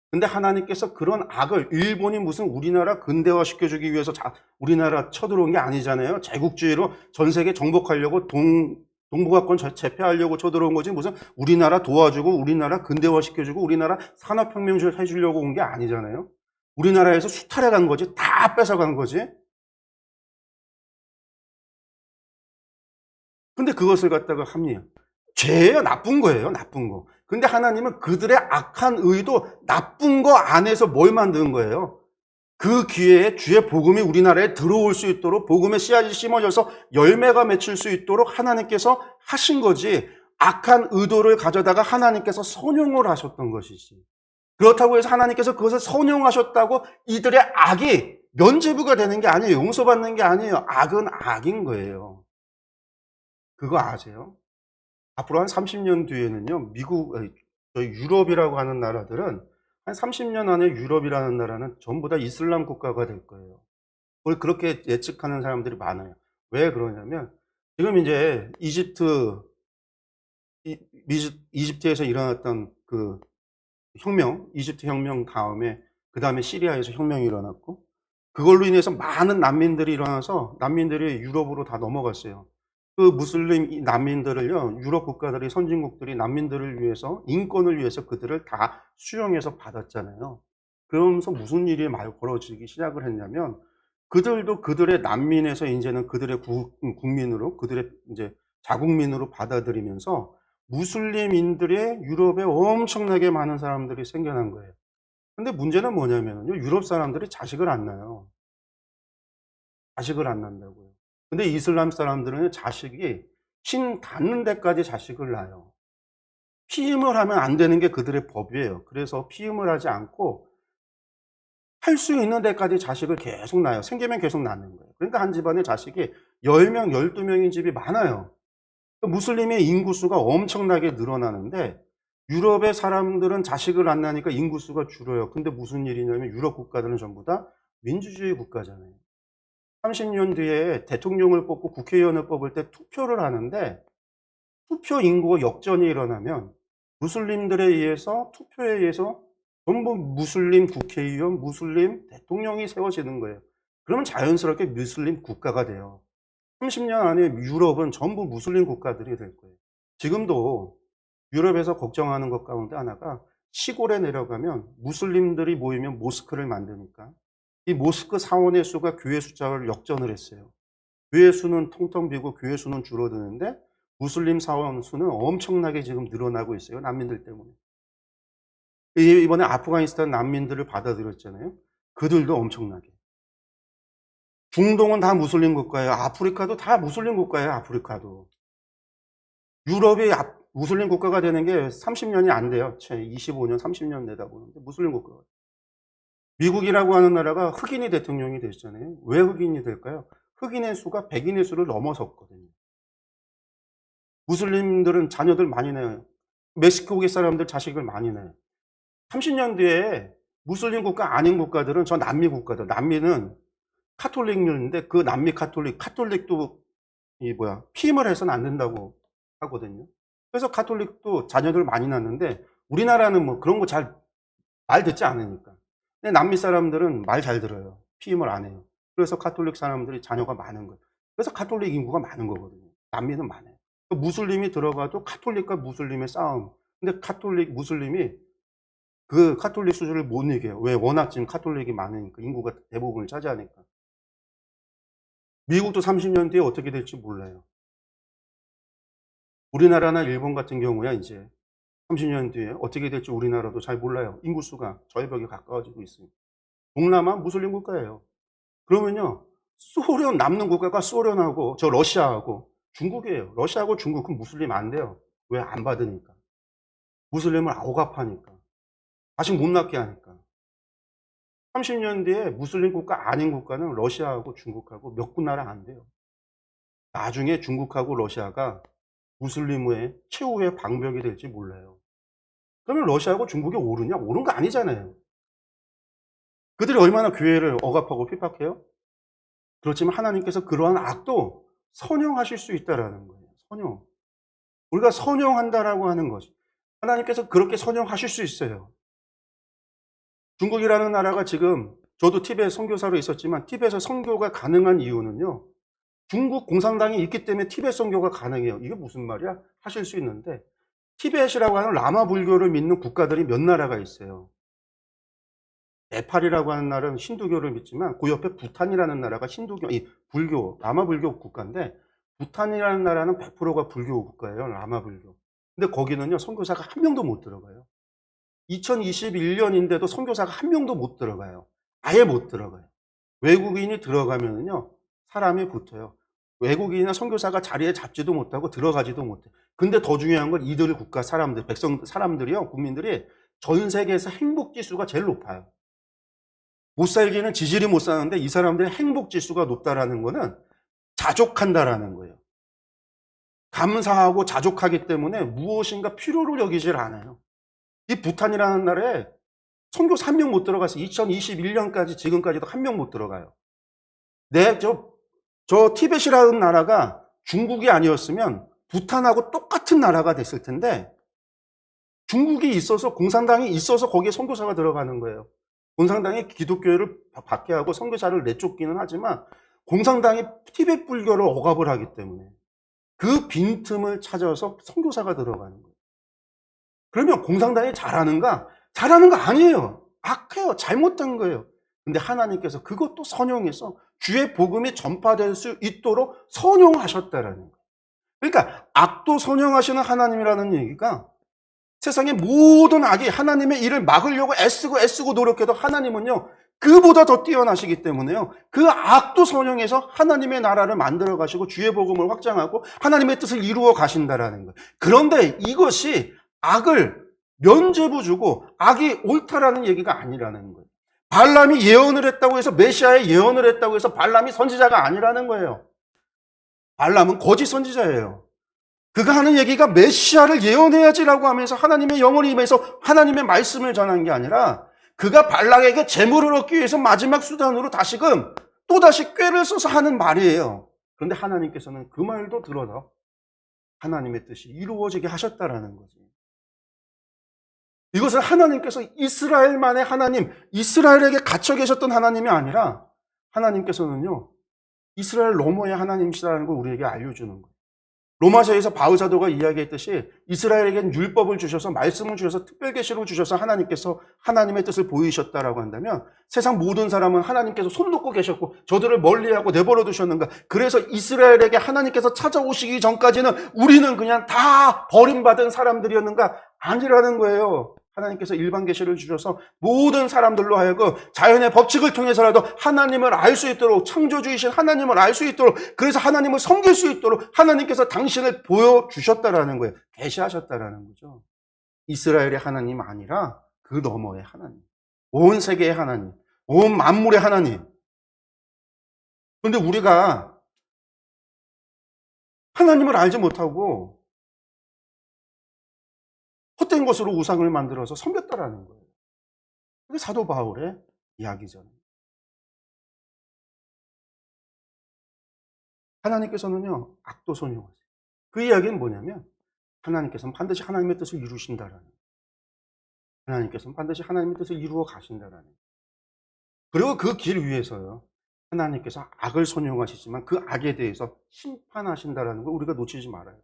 근데 하나님께서 그런 악을 일본이 무슨 우리나라 근대화 시켜주기 위해서 우리나라 쳐들어온 게 아니잖아요. 제국주의로 전 세계 정복하려고 동북아권 제패하려고 쳐들어온 거지 무슨 우리나라 도와주고 우리나라 근대화 시켜주고 우리나라 산업혁명 해주려고 온 게 아니잖아요. 우리나라에서 수탈해 간 거지. 다 뺏어간 거지. 근데 그것을 갖다가 합리화. 죄예요. 나쁜 거예요. 나쁜 거. 근데 하나님은 그들의 악한 의도 나쁜 거 안에서 뭘 만드는 거예요? 그 기회에 주의 복음이 우리나라에 들어올 수 있도록 복음의 씨앗이 심어져서 열매가 맺힐 수 있도록 하나님께서 하신 거지 악한 의도를 가져다가 하나님께서 선용을 하셨던 것이지. 그렇다고 해서 하나님께서 그것을 선용하셨다고 이들의 악이 면죄부가 되는 게 아니에요. 용서받는 게 아니에요. 악은 악인 거예요. 그거 아세요? 앞으로 한 30년 뒤에는요, 저희 유럽이라고 하는 나라들은 한 30년 안에 유럽이라는 나라는 전부 다 이슬람 국가가 될 거예요. 그걸 그렇게 예측하는 사람들이 많아요. 왜 그러냐면, 지금 이제 이집트에서 일어났던 그 혁명, 이집트 혁명 다음에, 그 다음에 시리아에서 혁명이 일어났고, 그걸로 인해서 많은 난민들이 일어나서 난민들이 유럽으로 다 넘어갔어요. 그 무슬림 난민들을요, 유럽 국가들이, 선진국들이 난민들을 위해서, 인권을 위해서 그들을 다 수용해서 받았잖아요. 그러면서 무슨 일이 말 벌어지기 시작을 했냐면, 그들도 그들의 난민에서 이제는 그들의 국민으로, 그들의 이제 자국민으로 받아들이면서 무슬림인들의 유럽에 엄청나게 많은 사람들이 생겨난 거예요. 근데 문제는 뭐냐면요, 유럽 사람들이 자식을 안 낳아요. 자식을 안 낳는다고요. 근데 이슬람 사람들은 자식이 신 닿는 데까지 자식을 낳아요. 피임을 하면 안 되는 게 그들의 법이에요. 그래서 피임을 하지 않고 할 수 있는 데까지 자식을 계속 낳아요. 생기면 계속 낳는 거예요. 그러니까 한 집안에 자식이 10명, 12명인 집이 많아요. 무슬림의 인구수가 엄청나게 늘어나는데 유럽의 사람들은 자식을 안 낳으니까 인구수가 줄어요. 근데 무슨 일이냐면 유럽 국가들은 전부 다 민주주의 국가잖아요. 30년 뒤에 대통령을 뽑고 국회의원을 뽑을 때 투표를 하는데 투표 인구가 역전이 일어나면 무슬림들에 의해서 투표에 의해서 전부 무슬림 국회의원, 무슬림 대통령이 세워지는 거예요. 그러면 자연스럽게 무슬림 국가가 돼요. 30년 안에 유럽은 전부 무슬림 국가들이 될 거예요. 지금도 유럽에서 걱정하는 것 가운데 하나가 시골에 내려가면 무슬림들이 모이면 모스크를 만드니까 이 모스크 사원의 수가 교회 숫자를 역전을 했어요. 교회 수는 텅텅 비고 교회 수는 줄어드는데 무슬림 사원 수는 엄청나게 지금 늘어나고 있어요. 난민들 때문에. 이번에 아프가니스탄 난민들을 받아들였잖아요. 그들도 엄청나게. 중동은 다 무슬림 국가예요. 아프리카도 다 무슬림 국가예요. 아프리카도. 유럽이 무슬림 국가가 되는 게 30년이 안 돼요. 25년, 30년 내다보는데 무슬림 국가가. 미국이라고 하는 나라가 흑인이 대통령이 되셨잖아요. 왜 흑인이 될까요? 흑인의 수가 백인의 수를 넘어섰거든요. 무슬림들은 자녀들 많이 낳아요. 멕시코계 사람들 자식을 많이 낳아요. 30년 뒤에 무슬림 국가 아닌 국가들은 저 남미 국가들, 남미는 카톨릭률인데 그 남미 카톨릭도 피임을 해서는 안 된다고 하거든요. 그래서 카톨릭도 자녀들 많이 낳는데 우리나라는 뭐 그런 거 잘 말 듣지 않으니까. 근데 남미 사람들은 말 잘 들어요. 피임을 안 해요. 그래서 카톨릭 사람들이 자녀가 많은 거예요. 그래서 카톨릭 인구가 많은 거거든요. 남미는 많아요. 무슬림이 들어가도 카톨릭과 무슬림의 싸움. 근데 무슬림이 그 카톨릭 수준을 못 이겨요. 왜? 워낙 지금 카톨릭이 많으니까. 인구가 대부분을 차지하니까. 미국도 30년 뒤에 어떻게 될지 몰라요. 우리나라나 일본 같은 경우야 이제 30년 뒤에 어떻게 될지 우리나라도 잘 몰라요. 인구수가 절벽에 가까워지고 있으니까. 동남아 무슬림 국가예요. 그러면요, 남는 국가가 소련하고 저 러시아하고 중국이에요. 러시아하고 중국은 무슬림 안 돼요. 왜? 안 받으니까. 무슬림을 억압하니까. 다시 못 낳게 하니까. 30년 뒤에 무슬림 국가 아닌 국가는 러시아하고 중국하고 몇 군나라 안 돼요. 나중에 중국하고 러시아가 무슬림의 최후의 방벽이 될지 몰라요. 그러면 러시아하고 중국이 옳으냐? 옳은 거 아니잖아요. 그들이 얼마나 교회를 억압하고 핍박해요? 그렇지만 하나님께서 그러한 악도 선용하실 수 있다라는 거예요. 선용. 우리가 선용한다라고 하는 것이 하나님께서 그렇게 선용하실 수 있어요. 중국이라는 나라가 지금 저도 티베트 선교사로 있었지만 티베트에서 선교가 가능한 이유는요. 중국 공산당이 있기 때문에 티베트 선교가 가능해요. 이게 무슨 말이야? 하실 수 있는데 티베트이라고 하는 라마 불교를 믿는 국가들이 몇 나라가 있어요. 네팔이라고 하는 나라는 힌두교를 믿지만 그 옆에 부탄이라는 나라가 불교, 라마 불교 국가인데 부탄이라는 나라는 100%가 불교 국가예요. 라마 불교. 근데 거기는요. 선교사가 한 명도 못 들어가요. 2021년인데도 선교사가 한 명도 못 들어가요. 아예 못 들어가요. 외국인이 들어가면요. 사람이 붙어요. 외국인이나 선교사가 자리에 잡지도 못하고 들어가지도 못해. 근데 더 중요한 건 이들 국가 사람들이요. 국민들이 전 세계에서 행복 지수가 제일 높아요. 못 살기는 지질이 못 사는데 이 사람들의 행복 지수가 높다라는 거는 자족한다라는 거예요. 감사하고 자족하기 때문에 무엇인가 필요로 여기질 않아요. 이 부탄이라는 나라에 선교사 한 명 못 들어가서 2021년까지 지금까지도 한 명 못 들어가요. 저 티벳이라는 나라가 중국이 아니었으면 부탄하고 똑같은 나라가 됐을 텐데 중국이 있어서 공산당이 있어서 거기에 선교사가 들어가는 거예요. 공산당이 기독교를 박해하고 선교사를 내쫓기는 하지만 공산당이 티벳 불교를 억압을 하기 때문에 그 빈틈을 찾아서 선교사가 들어가는 거예요. 그러면 공산당이 잘하는가? 잘하는 거 아니에요. 악해요. 잘못된 거예요. 근데 하나님께서 그것도 선용해서 주의 복음이 전파될 수 있도록 선용하셨다라는 거예요. 그러니까 악도 선용하시는 하나님이라는 얘기가 세상의 모든 악이 하나님의 일을 막으려고 애쓰고 노력해도 하나님은요 그보다 더 뛰어나시기 때문에요. 그 악도 선용해서 하나님의 나라를 만들어 가시고 주의 복음을 확장하고 하나님의 뜻을 이루어 가신다라는 거예요. 그런데 이것이 악을 면죄부 주고 악이 옳다라는 얘기가 아니라는 거예요. 발람이 예언을 했다고 해서 메시아의 예언을 했다고 해서 발람이 선지자가 아니라는 거예요. 발람은 거짓 선지자예요. 그가 하는 얘기가 메시아를 예언해야지라고 하면서 하나님의 영을 임해서 하나님의 말씀을 전한 게 아니라 그가 발락에게 재물을 얻기 위해서 마지막 수단으로 다시금 또다시 꾀를 써서 하는 말이에요. 그런데 하나님께서는 그 말도 들어서 하나님의 뜻이 이루어지게 하셨다라는 거지. 이것을 하나님께서 이스라엘만의 하나님, 이스라엘에게 갇혀 계셨던 하나님이 아니라 하나님께서는요, 이스라엘 너머의 하나님이시라는 걸 우리에게 알려주는 거예요. 로마서에서 바울 사도가 이야기했듯이 이스라엘에게는 율법을 주셔서 말씀을 주셔서 특별 계시를 주셔서 하나님께서 하나님의 뜻을 보이셨다라고 한다면 세상 모든 사람은 하나님께서 손 놓고 계셨고 저들을 멀리하고 내버려 두셨는가. 그래서 이스라엘에게 하나님께서 찾아오시기 전까지는 우리는 그냥 다 버림받은 사람들이었는가? 아니라는 거예요. 하나님께서 일반 계시를 주셔서 모든 사람들로 하여금 자연의 법칙을 통해서라도 하나님을 알 수 있도록, 창조주이신 하나님을 알 수 있도록, 그래서 하나님을 섬길 수 있도록 하나님께서 당신을 보여주셨다라는 거예요. 계시하셨다라는 거죠. 이스라엘의 하나님 아니라 그 너머의 하나님, 온 세계의 하나님, 온 만물의 하나님. 그런데 우리가 하나님을 알지 못하고 헛된 것으로 우상을 만들어서 섬겼다라는 거예요. 그게 사도 바울의 이야기잖아요. 하나님께서는요, 악도 선용하세요. 그 이야기는 뭐냐면, 하나님께서는 반드시 하나님의 뜻을 이루신다라는 거예요. 하나님께서는 반드시 하나님의 뜻을 이루어 가신다라는 거예요. 그리고 그 길 위에서요, 하나님께서 악을 선용하시지만 그 악에 대해서 심판하신다라는 걸 우리가 놓치지 말아야 돼요.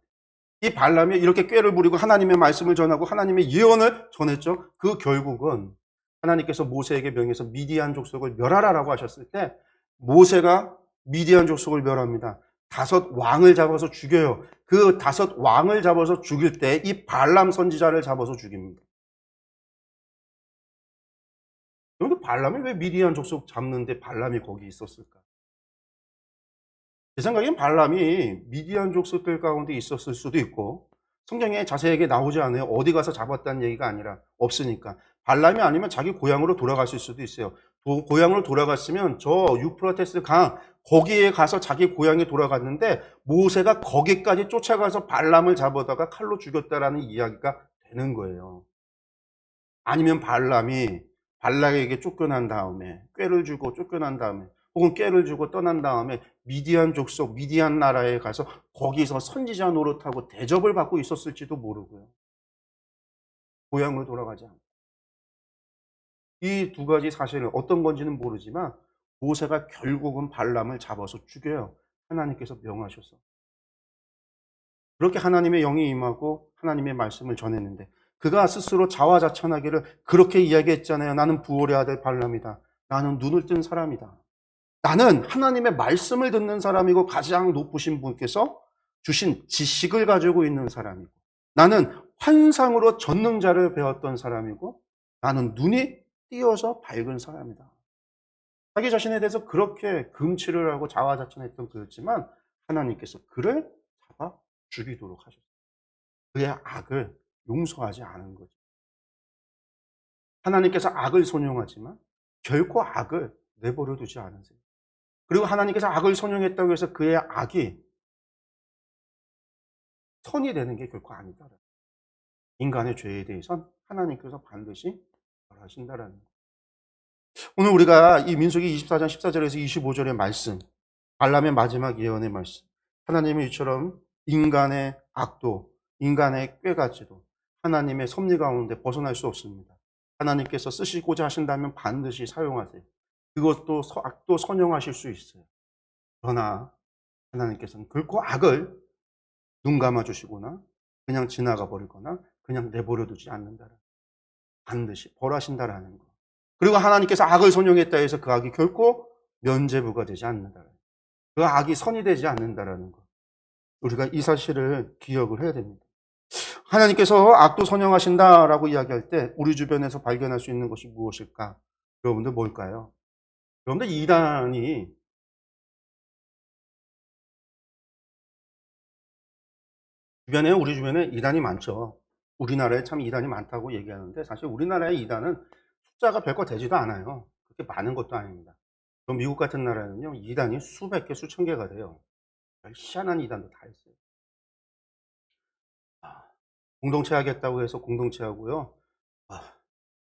이 발람이 이렇게 꾀를 부리고 하나님의 말씀을 전하고 하나님의 예언을 전했죠. 그 결국은 하나님께서 모세에게 명해서 미디안 족속을 멸하라라고 하셨을 때 모세가 미디안 족속을 멸합니다. 5 왕을 잡아서 죽여요. 그 5 왕을 잡아서 죽일 때 이 발람 선지자를 잡아서 죽입니다. 그런데 발람이 왜 미디안 족속 잡는데 발람이 거기 있었을까? 제 생각엔 발람이 미디안 족속들 가운데 있었을 수도 있고 성경에 자세하게 나오지 않아요. 어디 가서 잡았다는 얘기가 아니라 없으니까. 발람이 아니면 자기 고향으로 돌아갔을 수도 있어요. 고향으로 돌아갔으면 저 유프라테스 강 거기에 가서 자기 고향에 돌아갔는데 모세가 거기까지 쫓아가서 발람을 잡아다가 칼로 죽였다라는 이야기가 되는 거예요. 아니면 발람이 발락에게 쫓겨난 다음에 꾀를 주고 쫓겨난 다음에 혹은 꾀를 주고 떠난 다음에 미디안 족속, 미디안 나라에 가서 거기서 선지자 노릇하고 대접을 받고 있었을지도 모르고요. 고향으로 돌아가지 않고. 이 2가지 사실은 어떤 건지는 모르지만 모세가 결국은 발람을 잡아서 죽여요. 하나님께서 명하셔서. 그렇게 하나님의 영이 임하고 하나님의 말씀을 전했는데 그가 스스로 자화자찬하기를 그렇게 이야기했잖아요. 나는 부올의 아들 발람이다. 나는 눈을 뜬 사람이다. 나는 하나님의 말씀을 듣는 사람이고 가장 높으신 분께서 주신 지식을 가지고 있는 사람이고 나는 환상으로 전능자를 배웠던 사람이고 나는 눈이 띄어서 밝은 사람이다. 자기 자신에 대해서 그렇게 금치를 하고 자화자찬했던 그였지만 하나님께서 그를 잡아 죽이도록 하셨어요. 그의 악을 용서하지 않은 거죠. 하나님께서 악을 선용하지만 결코 악을 내버려 두지 않으세요. 그리고 하나님께서 악을 선용했다고 해서 그의 악이 선이 되는 게 결코 아니다. 인간의 죄에 대해선 하나님께서 반드시 벌하신다라는 거예요. 오늘 우리가 이 민수기 24장 14절에서 25절의 말씀, 발람의 마지막 예언의 말씀, 하나님의 이처럼 인간의 악도, 인간의 꾀가지도 하나님의 섭리 가운데 벗어날 수 없습니다. 하나님께서 쓰시고자 하신다면 반드시 사용하세요. 그것도 악도 선용하실 수 있어요. 그러나 하나님께서는 결코 악을 눈 감아주시거나 그냥 지나가 버리거나 그냥 내버려 두지 않는다. 반드시 벌하신다라는 거. 그리고 하나님께서 악을 선용했다 해서 그 악이 결코 면죄부가 되지 않는다. 그 악이 선이 되지 않는다라는 거. 우리가 이 사실을 기억을 해야 됩니다. 하나님께서 악도 선용하신다라고 이야기할 때 우리 주변에서 발견할 수 있는 것이 무엇일까? 여러분들 뭘까요? 여러분들 이단이 주변에 우리 주변에 이단이 많죠. 우리나라에 참 이단이 많다고 얘기하는데 사실 우리나라의 이단은 숫자가 별거 되지도 않아요. 그렇게 많은 것도 아닙니다. 또 미국 같은 나라는요 이단이 수백 개 수천 개가 돼요. 별 희한한 이단도 다 있어요. 아, 공동체 하겠다고 해서 공동체 하고요. 아,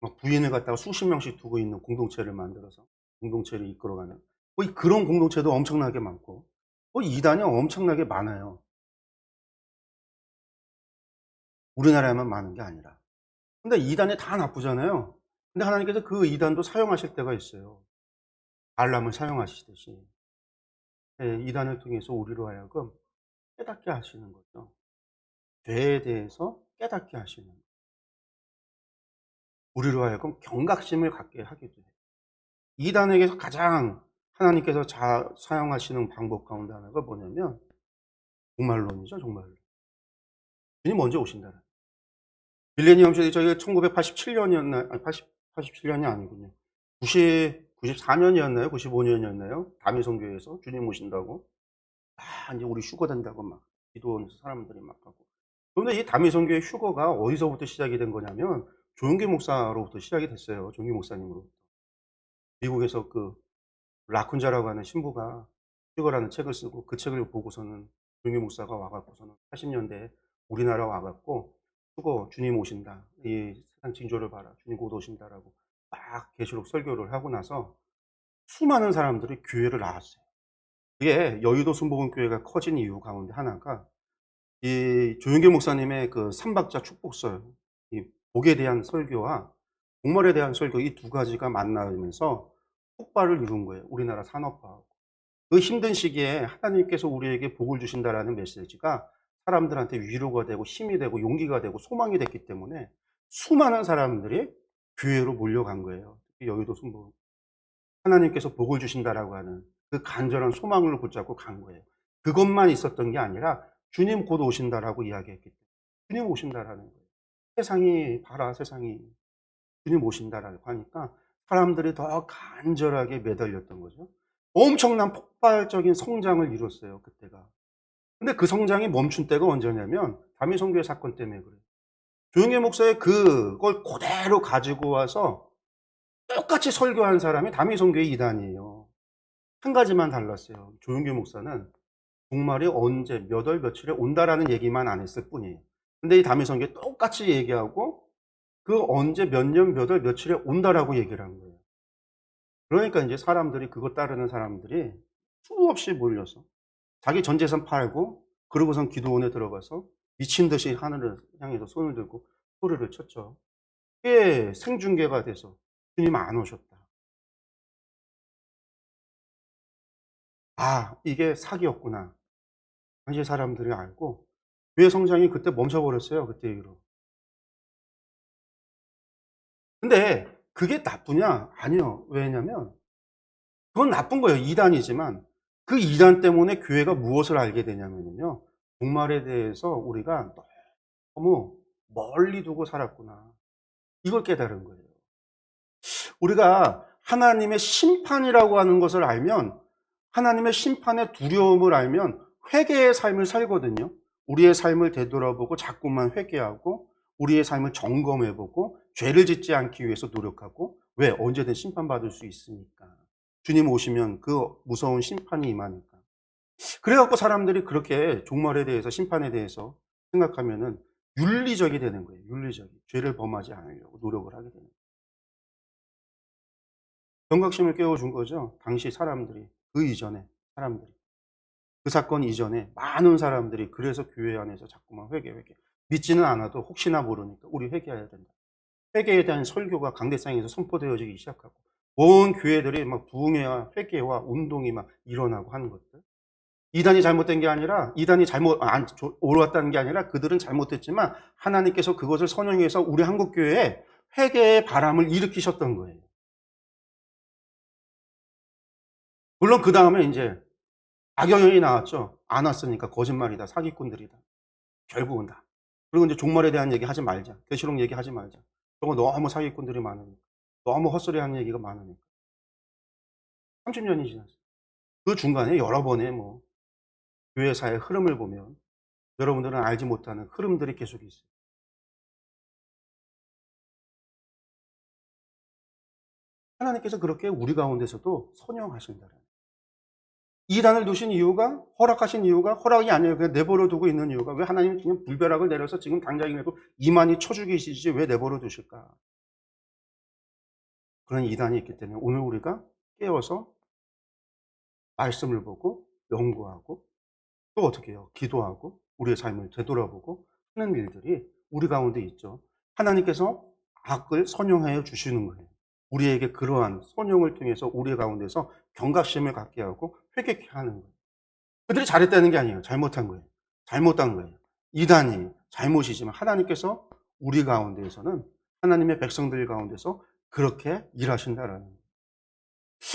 막 부인을 갖다가 수십 명씩 두고 있는 공동체를 만들어서 공동체를 이끌어가는 거의 그런 공동체도 엄청나게 많고 이단이 엄청나게 많아요. 우리나라에만 많은 게 아니라. 근데 이단이 다 나쁘잖아요. 근데 하나님께서 그 이단도 사용하실 때가 있어요. 발람을 사용하시듯이. 예, 이단을 통해서 우리로 하여금 깨닫게 하시는 거죠. 죄에 대해서 깨닫게 하시는, 우리로 하여금 경각심을 갖게 하기도 해요. 이단에게서 가장 하나님께서 사용하시는 방법 가운데 하나가 뭐냐면 종말론이죠, 종말론. 주님 먼저 오신다는. 밀레니엄 시대 저희가 1987년이었나, 아니 87년이 아니군요. 94년이었나요? 95년이었나요? 다미성교회에서 주님 오신다고. 이제 우리 휴거 된다고 막 기도하는 사람들이 막 하고. 그런데 이 다미성교회 휴거가 어디서부터 시작이 된 거냐면 조용기 목사로부터 시작이 됐어요. 조용기 목사님으로부터. 미국에서 그 라쿤자라고 하는 신부가 휴거라는 책을 쓰고 그 책을 보고서는 조용기 목사가 와갖고서는 80년대에 우리나라 와갖고 휴거 주님 오신다. 이 세상 징조를 봐라. 주님 곧 오신다라고 막 계시록 설교를 하고 나서 수많은 사람들이 교회를 나왔어요. 그게 여의도 순복음교회가 커진 이유 가운데 하나가 이 조용기 목사님의 그 삼박자 축복설, 이 복에 대한 설교와 복말에 대한 설교 이 두 가지가 만나면서 폭발을 이룬 거예요. 우리나라 산업화하고. 그 힘든 시기에 하나님께서 우리에게 복을 주신다라는 메시지가 사람들한테 위로가 되고 힘이 되고 용기가 되고 소망이 됐기 때문에 수많은 사람들이 교회로 몰려간 거예요. 특히 여의도 순복음. 하나님께서 복을 주신다라고 하는 그 간절한 소망을 붙잡고 간 거예요. 그것만 있었던 게 아니라 주님 곧 오신다라고 이야기했기 때문에 주님 오신다라는 거예요. 세상이 봐라, 세상이 주님 오신다라고 하니까 사람들이 더 간절하게 매달렸던 거죠. 엄청난 폭발적인 성장을 이뤘어요, 그때가. 근데 그 성장이 멈춘 때가 언제냐면 다미성교회 사건 때문에 그래요. 조용기 목사의 그걸 그대로 가지고 와서 똑같이 설교한 사람이 다미성교회 이단이에요. 한 가지만 달랐어요. 조용기 목사는 종말이 언제 몇 월 며칠에 온다라는 얘기만 안 했을 뿐이에요. 근데 이 다미성교회 똑같이 얘기하고 그 언제 몇 년 몇 월 며칠에 온다라고 얘기를 한 거예요. 그러니까 이제 사람들이 그거 따르는 사람들이 수없이 몰려서 자기 전 재산 팔고 그러고선 기도원에 들어가서 미친 듯이 하늘을 향해서 손을 들고 소리를 쳤죠. 그게 생중계가 돼서 주님 안 오셨다. 아, 이게 사기였구나. 당시 사람들이 알고 교회 성장이 그때 멈춰버렸어요. 그때 이후로. 근데 그게 나쁘냐? 아니요. 왜냐면 그건 나쁜 거예요. 이단이지만 그 이단 때문에 교회가 무엇을 알게 되냐면요. 종말에 대해서 우리가 너무 멀리 두고 살았구나. 이걸 깨달은 거예요. 우리가 하나님의 심판이라고 하는 것을 알면, 하나님의 심판의 두려움을 알면 회개의 삶을 살거든요. 우리의 삶을 되돌아보고 자꾸만 회개하고 우리의 삶을 점검해보고 죄를 짓지 않기 위해서 노력하고, 왜? 언제든 심판받을 수 있으니까. 주님 오시면 그 무서운 심판이 임하니까. 그래갖고 사람들이 그렇게 종말에 대해서, 심판에 대해서 생각하면은 윤리적이 되는 거예요. 윤리적이. 죄를 범하지 않으려고 노력을 하게 되는 거예요. 경각심을 깨워준 거죠. 당시 사람들이. 그 이전에 사람들이. 그 사건 이전에 많은 사람들이 그래서 교회 안에서 자꾸만 회개. 믿지는 않아도 혹시나 모르니까 우리 회개해야 된다. 회개에 대한 설교가 강대상에서 선포되어지기 시작하고 온 교회들이 막 부흥회와 회개와 운동이 막 일어나고 하는 것들. 이단이 잘못된 게 아니라, 이단이 옳았다는 게 아니라 그들은 잘못했지만 하나님께서 그것을 선용해서 우리 한국교회에 회개의 바람을 일으키셨던 거예요. 물론 그 다음에 이제 악영향이 나왔죠. 안 왔으니까 거짓말이다, 사기꾼들이다. 결국은 다. 그리고 이제 종말에 대한 얘기 하지 말자. 계시록 얘기 하지 말자. 저거 너무 사기꾼들이 많으니까. 너무 헛소리 하는 얘기가 많으니까. 30년이 지났어요. 그 중간에 여러 번의 뭐 교회사의 흐름을 보면 여러분들은 알지 못하는 흐름들이 계속 있어요. 하나님께서 그렇게 우리 가운데서도 선용하신다는 거예요. 이단을 두신 이유가, 허락하신 이유가 허락이 아니에요. 그냥 내버려 두고 있는 이유가, 왜 하나님은 그냥 불벼락을 내려서 지금 당장이라도 이만희 쳐 죽이시지 왜 내버려 두실까? 그런 이단이 있기 때문에 오늘 우리가 깨어서 말씀을 보고 연구하고 또 어떻게 해요? 기도하고 우리의 삶을 되돌아보고 하는 일들이 우리 가운데 있죠. 하나님께서 악을 선용하여 주시는 거예요. 우리에게 그러한 선용을 통해서 우리 가운데서 경각심을 갖게 하고 회개케 하는 거예요. 그들이 잘했다는 게 아니에요. 잘못한 거예요. 잘못한 거예요. 이단이 잘못이지만 하나님께서 우리 가운데에서는 하나님의 백성들 가운데서 그렇게 일하신다라는 거예요.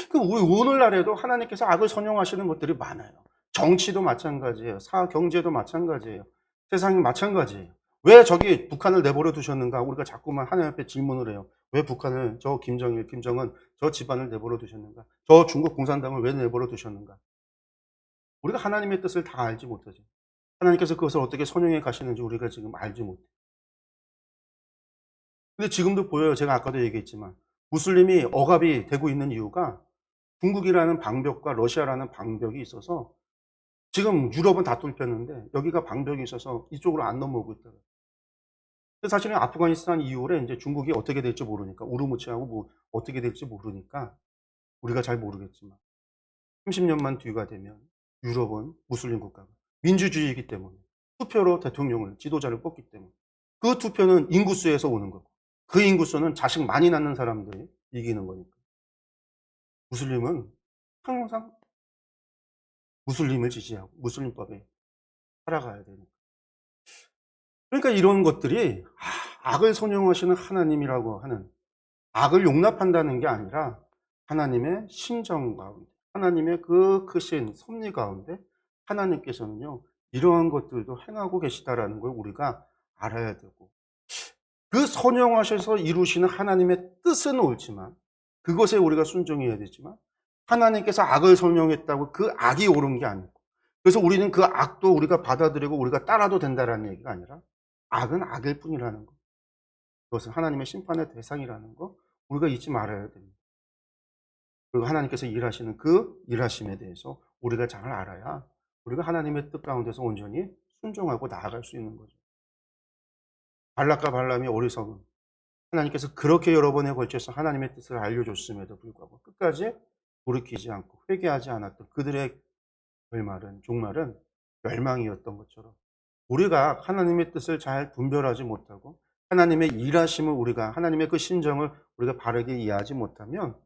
그 오늘날에도 하나님께서 악을 선용하시는 것들이 많아요. 정치도 마찬가지예요. 경제도 마찬가지예요. 세상이 마찬가지예요. 왜 저기 북한을 내버려 두셨는가? 우리가 자꾸만 하나님 앞에 질문을 해요. 왜 북한을, 저 김정일, 김정은 저 집안을 내버려 두셨는가? 저 중국 공산당을 왜 내버려 두셨는가? 우리가 하나님의 뜻을 다 알지 못하죠. 하나님께서 그것을 어떻게 선용해 가시는지 우리가 지금 알지 못해요. 근데 지금도 보여요. 제가 아까도 얘기했지만 무슬림이 억압이 되고 있는 이유가 중국이라는 방벽과 러시아라는 방벽이 있어서 지금 유럽은 다 뚫혔는데 여기가 방벽이 있어서 이쪽으로 안 넘어오고 있다고요. 사실은 아프가니스탄 이후에 이제 중국이 어떻게 될지 모르니까 우르무치하고 뭐 어떻게 될지 모르니까 우리가 잘 모르겠지만 30년만 뒤가 되면 유럽은 무슬림 국가가 민주주의이기 때문에 투표로 대통령을 지도자를 뽑기 때문에 그 투표는 인구수에서 오는 거고 그 인구수는 자식 많이 낳는 사람들이 이기는 거니까 무슬림은 항상 무슬림을 지지하고 무슬림법에 살아가야 되니까. 그러니까 이런 것들이 악을 선용하시는 하나님이라고 하는, 악을 용납한다는 게 아니라 하나님의 심정 가운데, 하나님의 그 크신 섭리 가운데 하나님께서는요 이러한 것들도 행하고 계시다라는 걸 우리가 알아야 되고, 그 선용하셔서 이루시는 하나님의 뜻은 옳지만 그것에 우리가 순종해야 되지만 하나님께서 악을 선용했다고 그 악이 옳은 게 아니고, 그래서 우리는 그 악도 우리가 받아들이고 우리가 따라도 된다라는 얘기가 아니라 악은 악일 뿐이라는 거, 그것은 하나님의 심판의 대상이라는 거 우리가 잊지 말아야 됩니다. 그리고 하나님께서 일하시는 그 일하심에 대해서 우리가 잘 알아야 우리가 하나님의 뜻 가운데서 온전히 순종하고 나아갈 수 있는 거죠. 발락과 발람이 어리석은, 하나님께서 그렇게 여러 번에 걸쳐서 하나님의 뜻을 알려줬음에도 불구하고 끝까지 돌이키지 않고 회개하지 않았던 그들의 결말은, 종말은 멸망이었던 것처럼 우리가 하나님의 뜻을 잘 분별하지 못하고 하나님의 일하심을 우리가, 하나님의 그 심정을 우리가 바르게 이해하지 못하면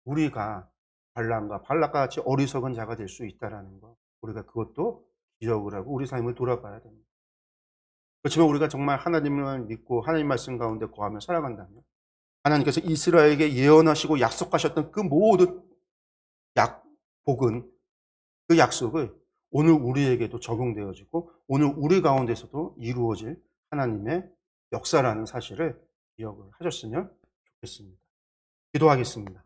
우리가 발락과 같이 어리석은 자가 될 수 있다는 거, 우리가 그것도 기억을 하고 우리 삶을 돌아봐야 됩니다. 그렇지만 우리가 정말 하나님을 믿고 하나님 말씀 가운데 거하며 살아간다면 하나님께서 이스라엘에게 예언하시고 약속하셨던 그 모든 복은, 그 약속을 오늘 우리에게도 적용되어지고 오늘 우리 가운데서도 이루어질 하나님의 역사라는 사실을 기억을 하셨으면 좋겠습니다. 기도하겠습니다.